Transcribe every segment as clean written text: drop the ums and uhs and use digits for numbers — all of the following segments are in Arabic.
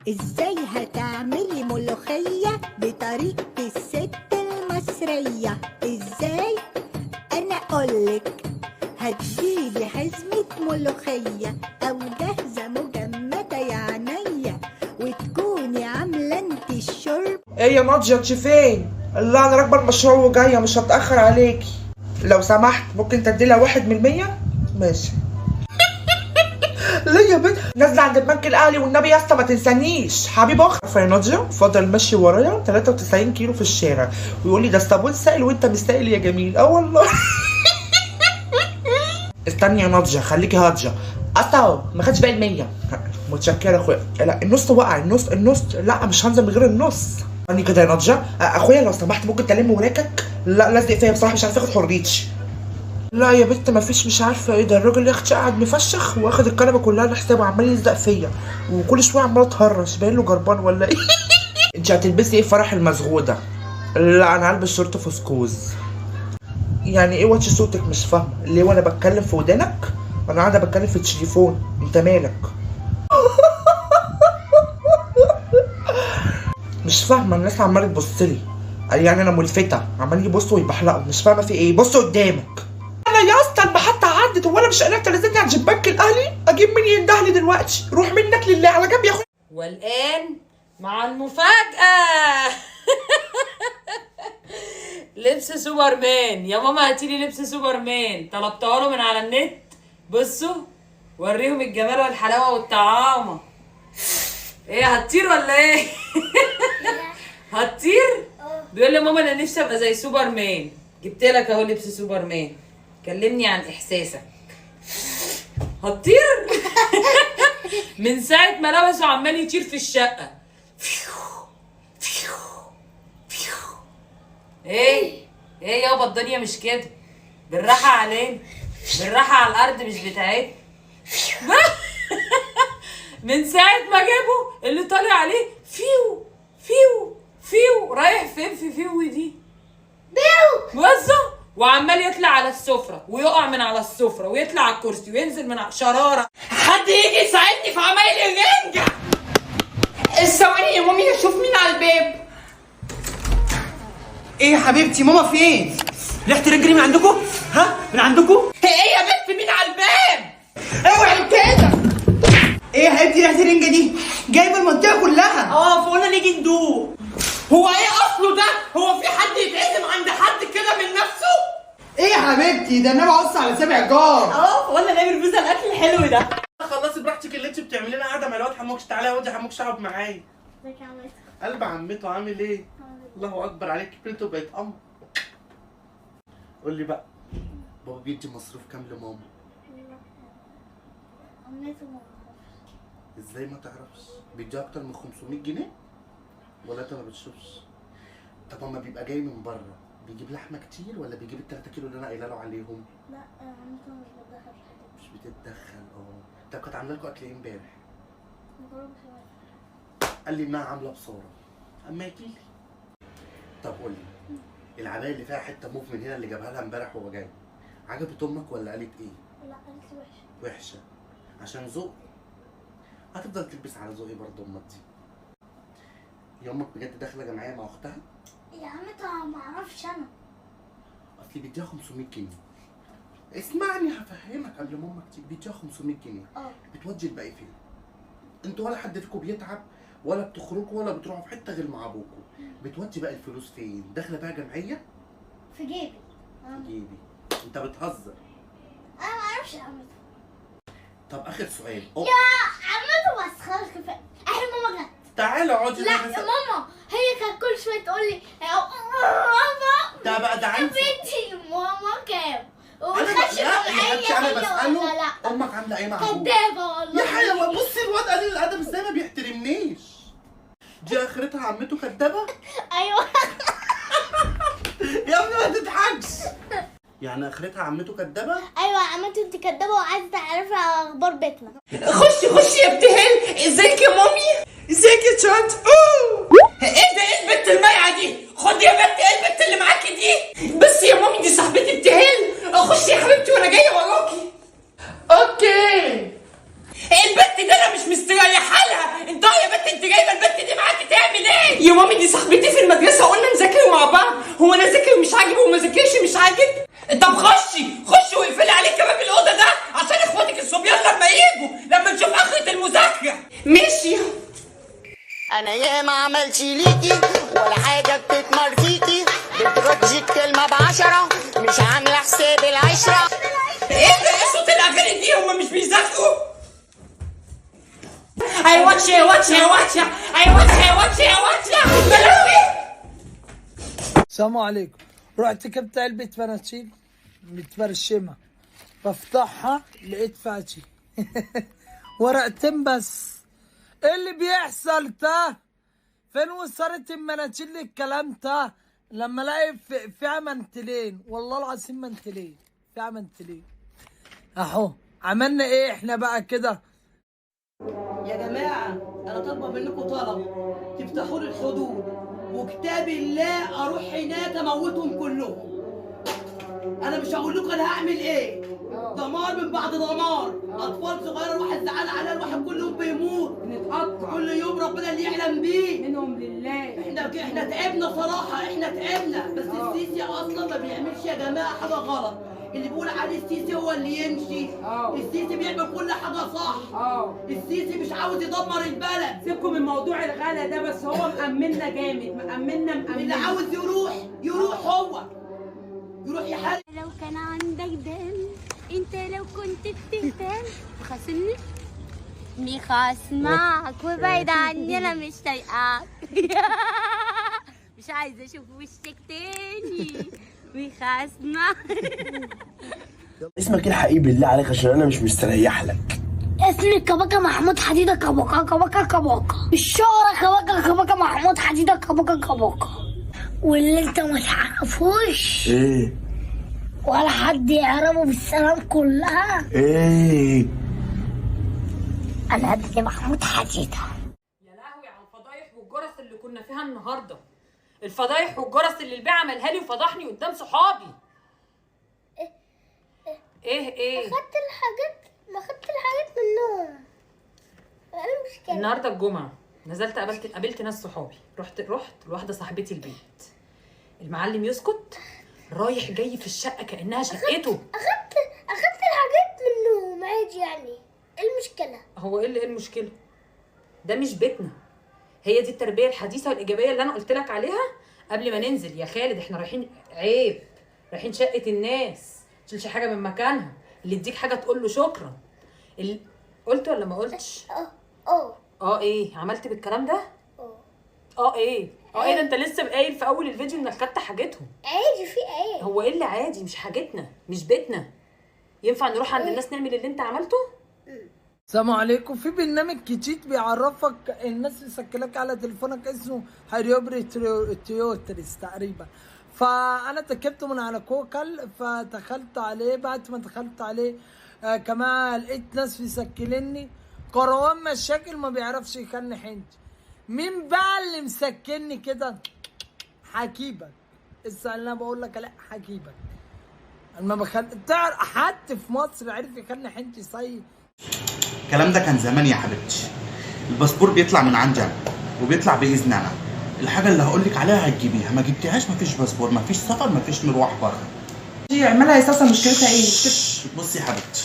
ازاي هتعملي ملوخية بطريقة الست المصرية؟ ازاي؟ انا اقولك، هتجيبي حزمة ملوخية او جاهزة مجمدة يا عينيا، وتكوني عاملة انت الشرب. ايه يا ناضية انت فين؟ لا انا راكبة المشروع وجاية، مش هتأخر عليكي. لو سمحت ممكن تديلها 1%؟ ماشي. ليه يا بنت؟ نازلة عند البنك الاهلي والنبي يا اسطى ما تنسانيش حبيب اخ. يا ناضية فضل ماشي ورايا 93 كيلو في الشارع ويقول لي ده الصابون سائل وانت مش سائل يا جميل. اه والله. استني يا ناضية خليكي هادية. اهو ما خدش باقي 100. متشكرة يا اخويا. لا النص وقع، النص لا مش هنزل من غير النص. اني كده يا ناضية. اخويا لو سمحت ممكن تلم وراكك؟ لا لازق فيا بصراحة مش عارف اخد حريتي. لا يا بنت مفيش، مش عارفه ايه ده. الراجل يا اختي قاعد مفشخ واخد الكنبه كلها لحسابه وعمال يلزق فيا وكل شويه عمال اتهرش باين له جربان ولا ايه. انت هتلبسي ايه في فرح المزغو ده؟ لا انا هلبس شورت فسكوز. يعني ايه واتش صوتك؟ مش فاهمه ليه وانا بتكلم في ودانك؟ انا قاعده بتكلم في التليفون، انت مالك؟ مش فاهمه الناس عماله تبص لي يعني انا ملفته، عمال يبصوا ويبحلقوا، مش فاهمه في ايه. بص قدامك. انا يا اسطى المحطه عدت وانا مش قادره تنزلني عند البنك الاهلي، اجيب مين يندهلي دلوقتي؟ روح منك لله على جنب يا اخويا. والآن مع المفاجأة. لبس سوبرمان يا ماما، هاتيلي لبس سوبرمان، طلبتها له من على النت. بصوا وريهم الجمال والحلاوة والطعامة. ايه هتطير ولا ايه؟ هتطير؟ بيقول لي ماما انا نفسي ابقى زي سوبرمان. جبت لك اهو لبس سوبرمان، كلمني عن احساسك. هتطير؟ من ساعة ما لبسه عمال يطير في الشقة. ايه يابا الدنيا مش كده، بالراحة علينا، بالراحة على الأرض مش بتاعتنا. من ساعة ما جابه اللي طالع عليه فيو فيو فيو. رايح فين في فيو دي؟ بيو بصوا، وعمال يطلع على السفرة ويقع من على السفرة ويطلع على الكرسي وينزل من على شرارة. حد يجي يساعدني في عمايل الرنجة. ثواني يا مامي اشوف مين على الباب. ايه يا حبيبتي ماما فين؟ ريحه رجلي من عندكم؟ ها من عندكم؟ ايه يا بنت مين على الباب؟ اوعي كده. ايه يا حبيبتي ريحه الرنجه دي جايبه المنطقه كلها. فقلنا نيجي ندوق. هو ايه اصله ده؟ هو في حد يتعزم عند حد كده من نفسه؟ ايه يا حبيبتي ده انا بقص على سابع جار. ولا نعمل بيزا الاكل الحلو ده. خلصي براحتك اللي انت بتعمليه. انا قاعده مع الواد حموكش. تعالى يا واد يا حموكش اقعد معايا. ازيك يا عمتي؟ قلب عمته عامل ايه؟ الله اكبر عليك، كبرت وبقيت قمر. قول لي بقى، بابا بيدي مصروف كام لماما؟ عمتي ما ازاي ما تعرفش؟ بيدي اكتر من 500 جنيه؟ ولا انت ما بتشوفش؟ طب اما بيبقى جاي من بره بيجيب لحمه كتير ولا بيجيب ال3 كيلو اللي انا قايله له عليهم؟ لا عمتي مش بتدخل في حاجة. مش بتتدخل. طب كانت عامله لكم اكل ايه امبارح؟ مكرونة بشاميل. قال لي انها عامله بصوره اما يجيلي. طب قول لي، العبايه اللي فيها حته موف من هنا اللي جابها لها امبارح وهو جاي عجبت امك ولا قالت ايه؟ لا قالت لي وحشة. وحشه عشان ذوق. هتفضل تلبس على ذوقي برضه امك دي. هي امك بجد داخله جمعيه مع اختها؟ يا عمتي ما اعرفش انا. اصلي بيديها 500 جنيه. اسمعني هفهمك قبل ما امك تيجي. بيديها 500 جنيه بتودي الباقي فين؟ انتوا ولا حد فيكم بيتعب ولا بتخرجوا ولا بتروحوا في حته غير مع ابوكم. بتودي باقي الفلوس فين؟ داخله بقى جمعيه؟ في جيبي. في جيبي. انت بتهزر. انا ما اعرفش يا عمتي. طب اخر سؤال. يا عمتي بس خلاص كفايه. احنا ماما جت. تعالى اقعدي. لا يا ماما هي كانت كل شويه تقول لي ماما ده بقى ده عندي. بنتي ماما كام؟ لا يا حبيبتي انا بساله لا امك عامله ايه مع ابوك؟ كدابه والله. يا حيوان بصي الواد قليل الادب ازاي ما بيحترمنيش. دي اخرتها عمته كدابه. ايوه. يا ابني ما تضحكش. يعني اخرتها عمته كدابه؟ ايوه يا عمتي انت كدابه وعايزه تعرفي اخبار بيتنا. خشي يا ابتهال. ازيك يا مامي؟ ازيك يا شانت؟ ايه ده؟ ايه البت المايعه دي؟ خدي يا بنت. ايه البت اللي معاكي دي؟ بس يا مامي دي صاحبتي ابتهال. خشي يا حبيبتي وانا جايه وراكي. اوكي. البت دي انا مش مستريحه لها. انت يا بنت انت جايه يا مامي دي صاحبتي في المدرسه، قلنا نذاكر مع بعض. هو انا ذاكر مش عاجب وما ذاكرش مش عاجب؟ طب خشي واقفلي عليك باب الاوضه ده عشان اخواتك الصبيان لما يجوا، لما نشوف اخره المذاكره. ماشي. انا ياما عملت ليكي ولا حاجه بتتمر فيكي، بتردي الكلمه ب10 مش عامله حساب العشره. ايه ده؟ ايه صوت الاغاني دي؟ هما مش بيذاكروا؟ اي واتش يا واتش يا واتش اي واتش يا واتش يا واتش بلاوي. السلام عليكم. رحت جبت علبة بنادول متبرشمة، بفتحها لقيت فاتي ورقتين بس. ايه اللي بيحصل ده؟ فين وصلت المناديل للكلام ده؟ لما الاقي فيها منتلين، والله العظيم منتلين، فيها منتلين اهو. عملنا ايه احنا بقى كده؟ يا جماعة أنا طالبة منكم طلب، تفتحوا لي الحدود وكتاب الله أروح هناك أموتهم كلهم. أنا مش هقول لكم أنا هعمل إيه، دمار من بعد دمار، أطفال صغيرة الواحد زعلان عليها، الواحد كل يوم بيموت، بنتقطع كل يوم، ربنا اللي يعلم بيه منهم لله. إحنا تعبنا صراحة، إحنا تعبنا، بس السيسي أصلا ما بيعملش يا جماعة حاجة غلط. اللي بيقول عليه السيسي هو اللي يمشي. السيسي بيعمل كل حاجه صح. السيسي مش عاوز يدمر البلد. سيبكم من موضوع الغلا ده، بس هو مأمنا جامد، مأمنا. اللي عاوز يروح هو يروح يحارب. لو كان عندك دم، انت لو كنت بتهتم خاصمني مخاصمك وبعيد عني، انا مش طايقاك مش عايزه اشوف وشك تاني مخاصمك. اسمك ايه الحقيقي بالله عليك عشان انا مش مستريح لك؟ اسمي كبكة محمود حديدة كبكة كبكة كبكة، الشهرة كبكة كبكة محمود حديدة كبكة كبكة. واللي انت ما تعرفوش ايه؟ ولا حد يعرفه بالسلام كلها، ايه؟ انا ابن محمود حديدة. يا لهوي على الفضايح والجرس اللي كنا فيها النهارده، الفضايح والجرس اللي البيع عملها لي وفضحني قدام صحابي. ايه ما خدت الحاجات منهم. انا مش كده. النهارده الجمعه نزلت قابلت ناس صحابي، رحت لواحده صاحبتي البيت. المعلم يسكت، رايح جاي في الشقه كانها شقته. اخدت الحاجات منهم عادي يعني. ايه المشكله؟ هو ايه المشكله؟ ده مش بيتنا. هي دي التربيه الحديثه والايجابيه اللي انا قلت لك عليها قبل ما ننزل يا خالد. احنا رايحين، عيب، رايحين شقه الناس، تشيلش حاجه من مكانها. اللي يديك حاجه تقول له شكرا. قلت ولا ما قلتش؟ ايه عملت بالكلام ده؟ ايه ده انت لسه قايل في اول الفيديو انك خدت حاجتهم. عادي، في ايه؟ هو ايه اللي عادي؟ مش حاجتنا، مش بيتنا. ينفع نروح عند الناس نعمل اللي انت عملته؟ السلام عليكم. في برنامج جديد بيعرفك الناس يسجلك على تليفونك، اسمه هيريوبري تيوتريس تقريبا. فانا ركبته من على كوكل، فدخلت عليه. بعد ما دخلت عليه كمان لقيت ناس مسكلني كروان مشاكل، ما بيعرفش يخلي حنتي. مين بقى اللي مسكني كده؟ حكيبك. اسال انا بقول لك لا، حكيبك. انا تعرف حد في مصر عرف يخلي حنتي صيد؟ الكلام ده كان زمان يا حبيبتي. الباسبور بيطلع من عندي انا وبيطلع باذن انا. الحاجه اللي هقول لك عليها هتجيبيها، ما جبتيهاش مفيش باسبور، مفيش سفر، مفيش مروح بره. دي اعملها يا ساسا، مشكلتها ايه؟ بصي يا حبيبتي،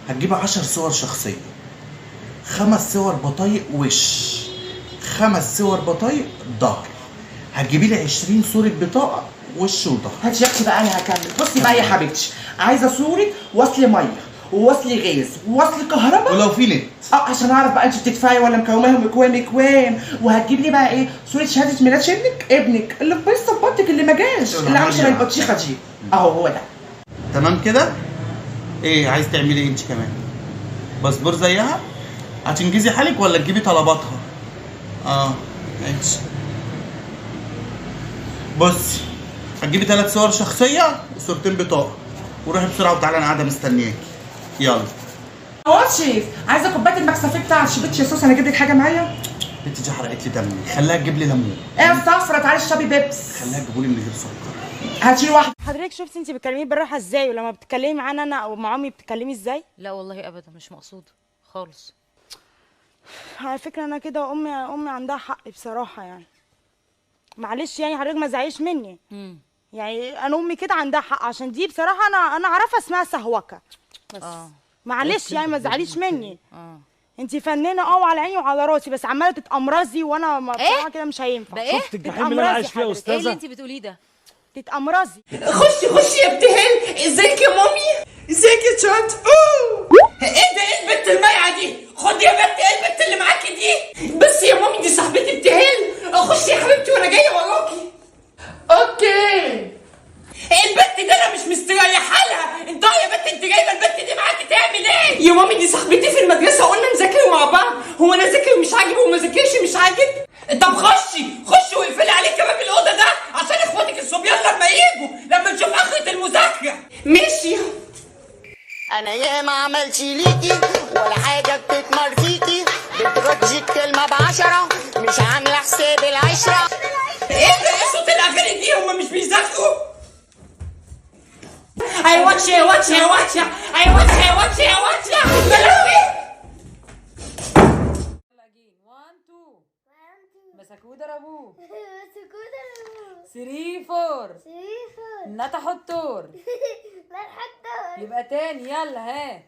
هتجيبي 10 صور شخصيه، 5 صور بطايق وش، 5 صور بطايق ظهر. هتجيبي لي 20 صوره بطاقه وش وظهر. هاتي يا اختي بقى، انا هكمل. بصي بقى يا حبيبتي، عايزه صوره وصل ميه ووصل غاز ووصل كهرباء، ولو في نت عشان اعرف بقى انت بتدفعي ولا مكوماهم اكوام. وهتجيب لي بقى ايه؟ صوره شهاده ميلاد ابنك اللي في بيت صباتك اللي ما جاش، اللي عامل شبه البطيخه دي. هو ده. تمام كده؟ ايه عايز تعملي ايه انت كمان؟ باسبور زيها؟ هتنجزي حالك ولا تجيبي طلباتها؟ ماشي. بصي، هتجيبي 3 صور شخصيه وصورتين بطاقه، وروحي بسرعه وتعالى، انا قاعده مستنياكي. يلا. شيف، عايزه كوبايه المكسفيه بتاع الشبيتش يا سوسه، انا اجيب لك حاجه معايا؟ بنتي دي حرقت لي دمي، خليها تجيب لي ليمون. ايه الصفرة؟ تعالي اشربي بيبس. خليها تجيبوا لي من غير سكر. هاتي واحده. حضرتك شفتي انت بتكلميه بالراحه ازاي، ولما بتتكلمي معانا انا او مع امي بتتكلمي ازاي؟ لا والله ابدا، مش مقصود خالص. على فكره انا كده امي عندها حق بصراحه يعني. معلش يعني حضرتك ما تزعليش مني. يعني انا امي كده عندها حق، عشان دي بصراحه انا عارفه اسمها سهوكه. بس معلش يعني ما تزعليش مني. انت فنانه وعلى عيني وعلى راسي، بس عماله تتأمرزي وانا بصراحه كده مش هينفع. شفت الجحيم اللي انا عايش فيها يا استاذه؟ ايه اللي انت بتقوليه ده؟ تتأمرزي. خشي يا ابتهال. ازيك يا مامي؟ ازيك يا شات؟ ايه ده؟ ايه البت المايعه دي؟ خدي يا بت، ايه البت اللي معاكي دي؟ بس يا مامي دي صاحبتي ابتهال. خشي يا حبيبتي وانا جايه وراكي. اوكي. البت ده انا مش مستريحه لها. انت يا بت انت جايبه البت دي معاكي تعمل ايه؟ يا مامي دي صاحبتي في المدرسه، قلنا نذاكر مع بعض. هو انا ذاكر مش عاجب وما ذاكرش مش عاجب؟ طب خشي واقفلي عليك باب الاوضه ده عشان اخواتك الصبيان لما يجوا، لما نشوف اخرة المذاكره. ماشي. انا ياما عملت ليكي ولا حاجه بتتمر فيكي، بتردي الكلمه ب10 مش عامله حساب العشره. ايه ده؟ ايه صوت الاغاني دي؟ هما مش بيذاكروا؟ اي واتش يا واتش يا واتش اي واتش يا واتش يا واتش بلاوي. مسكوا ضربوه 3 4 نتحوا التور. يبقى تاني يلا ها.